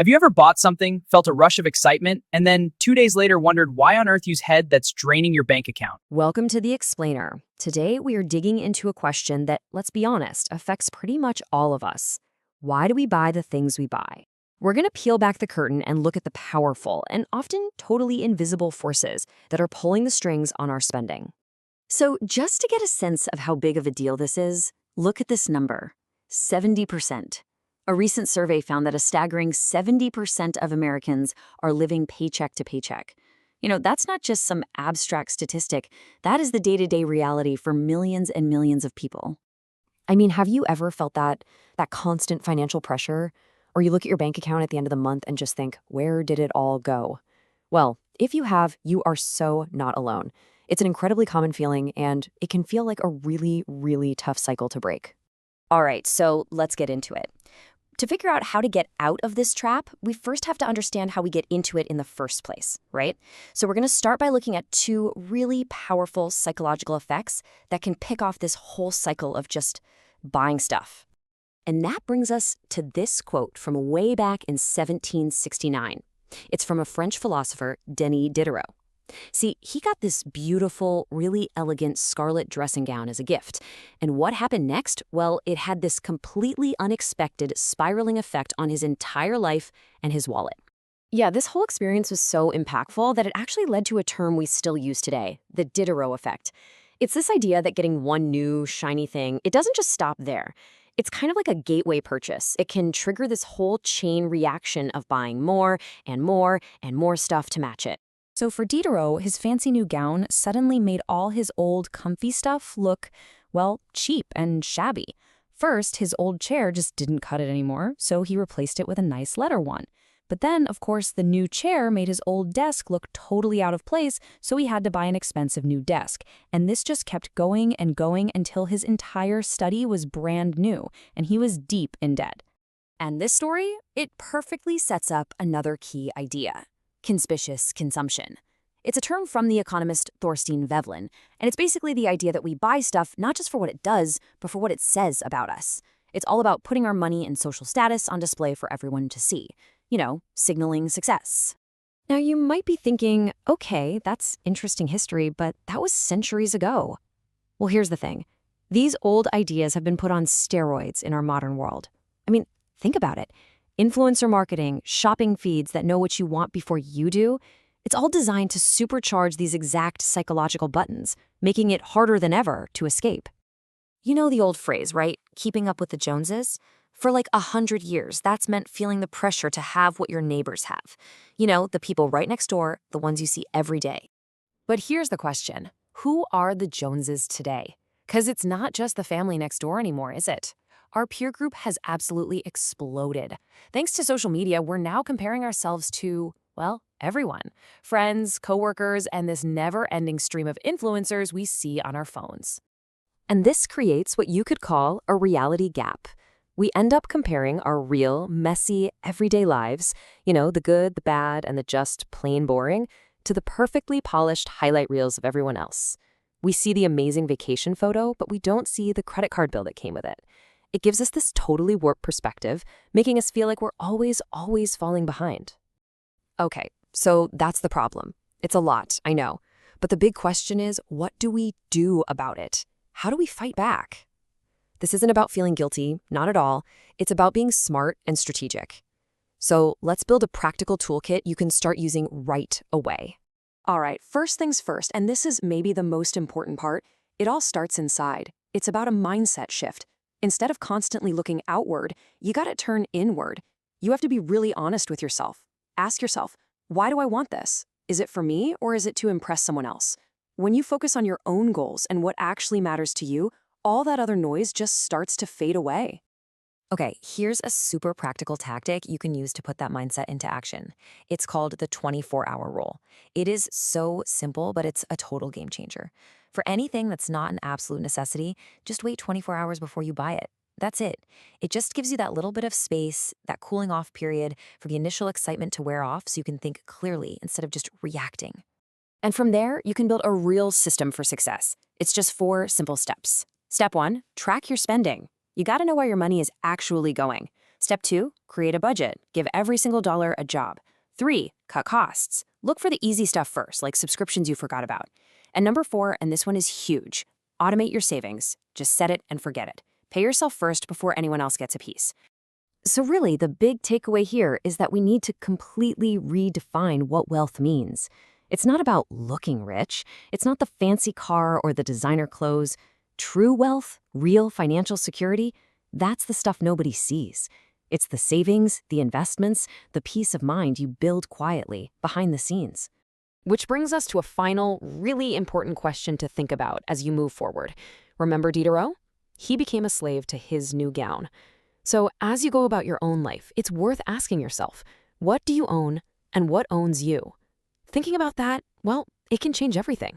Have you ever bought something, felt a rush of excitement, and then 2 days later wondered why on earth use head that's draining your bank account? Welcome to The Explainer. Today, we are digging into a question that, let's be honest, affects pretty much all of us. Why do we buy the things we buy? We're going to peel back the curtain and look at the powerful and often totally invisible forces that are pulling the strings on our spending. So, just to get a sense of how big of a deal this is, look at this number, 70%. A recent survey found that a staggering 70% of Americans are living paycheck to paycheck. That's not just some abstract statistic. That is the day-to-day reality for millions and millions of people. I mean, have you ever felt that constant financial pressure? Or you look at your bank account at the end of the month and just think, where did it all go? Well, if you have, you are so not alone. It's an incredibly common feeling, and it can feel like a really, really tough cycle to break. All right, so let's get into it. To figure out how to get out of this trap, we first have to understand how we get into it in the first place, right? So we're going to start by looking at two really powerful psychological effects that can pick off this whole cycle of just buying stuff. And that brings us to this quote from way back in 1769. It's from a French philosopher, Denis Diderot. See, he got this beautiful, really elegant scarlet dressing gown as a gift. And what happened next? Well, it had this completely unexpected spiraling effect on his entire life and his wallet. Yeah, this whole experience was so impactful that it actually led to a term we still use today, the Diderot effect. It's this idea that getting one new, shiny thing, it doesn't just stop there. It's kind of like a gateway purchase. It can trigger this whole chain reaction of buying more and more and more stuff to match it. So for Diderot, his fancy new gown suddenly made all his old comfy stuff look, well, cheap and shabby. First, his old chair just didn't cut it anymore, so he replaced it with a nice leather one. But then, of course, the new chair made his old desk look totally out of place, so he had to buy an expensive new desk. And this just kept going and going until his entire study was brand new, and he was deep in debt. And this story, it perfectly sets up another key idea. Conspicuous consumption. It's a term from the economist Thorstein Veblen, and it's basically the idea that we buy stuff not just for what it does, but for what it says about us. It's all about putting our money and social status on display for everyone to see. Signaling success. Now you might be thinking, okay, that's interesting history, but that was centuries ago. Well, here's the thing. These old ideas have been put on steroids in our modern world. I mean, think about it. Influencer marketing, shopping feeds that know what you want before you do, it's all designed to supercharge these exact psychological buttons, making it harder than ever to escape. You know the old phrase, right? Keeping up with the Joneses? For like 100 years, that's meant feeling the pressure to have what your neighbors have. The people right next door, the ones you see every day. But here's the question. Who are the Joneses today? Because it's not just the family next door anymore, is it? Our peer group has absolutely exploded. Thanks to social media, we're now comparing ourselves to, well, everyone. Friends, coworkers, and this never-ending stream of influencers we see on our phones. And this creates what you could call a reality gap. We end up comparing our real, messy, everyday lives, the good, the bad, and the just plain boring, to the perfectly polished highlight reels of everyone else. We see the amazing vacation photo, but we don't see the credit card bill that came with it. It gives us this totally warped perspective, making us feel like we're always falling behind. Okay, so that's the problem. It's a lot, I know. But the big question is, what do we do about it? How do we fight back? This isn't about feeling guilty, not at all. It's about being smart and strategic. So let's build a practical toolkit you can start using right away. All right, first things first, and this is maybe the most important part, it all starts inside. It's about a mindset shift. Instead of constantly looking outward, you gotta turn inward. You have to be really honest with yourself. Ask yourself, why do I want this? Is it for me or is it to impress someone else? When you focus on your own goals and what actually matters to you, all that other noise just starts to fade away. Okay, here's a super practical tactic you can use to put that mindset into action. It's called the 24-hour rule. It is so simple, but it's a total game changer. For anything that's not an absolute necessity, just wait 24 hours before you buy it. That's it. It just gives you that little bit of space, that cooling off period for the initial excitement to wear off so you can think clearly instead of just reacting. And from there, you can build a real system for success. It's just 4 simple steps. Step 1, track your spending. You gotta know where your money is actually going. Step 2, create a budget. Give every single dollar a job. 3, cut costs. Look for the easy stuff first, like subscriptions you forgot about. And number 4, and this one is huge, automate your savings. Just set it and forget it. Pay yourself first before anyone else gets a piece. So really, the big takeaway here is that we need to completely redefine what wealth means. It's not about looking rich. It's not the fancy car or the designer clothes. True wealth, real financial security, that's the stuff nobody sees. It's the savings, the investments, the peace of mind you build quietly, behind the scenes. Which brings us to a final, really important question to think about as you move forward. Remember Diderot? He became a slave to his new gown. So as you go about your own life, it's worth asking yourself, what do you own and what owns you? Thinking about that, well, it can change everything.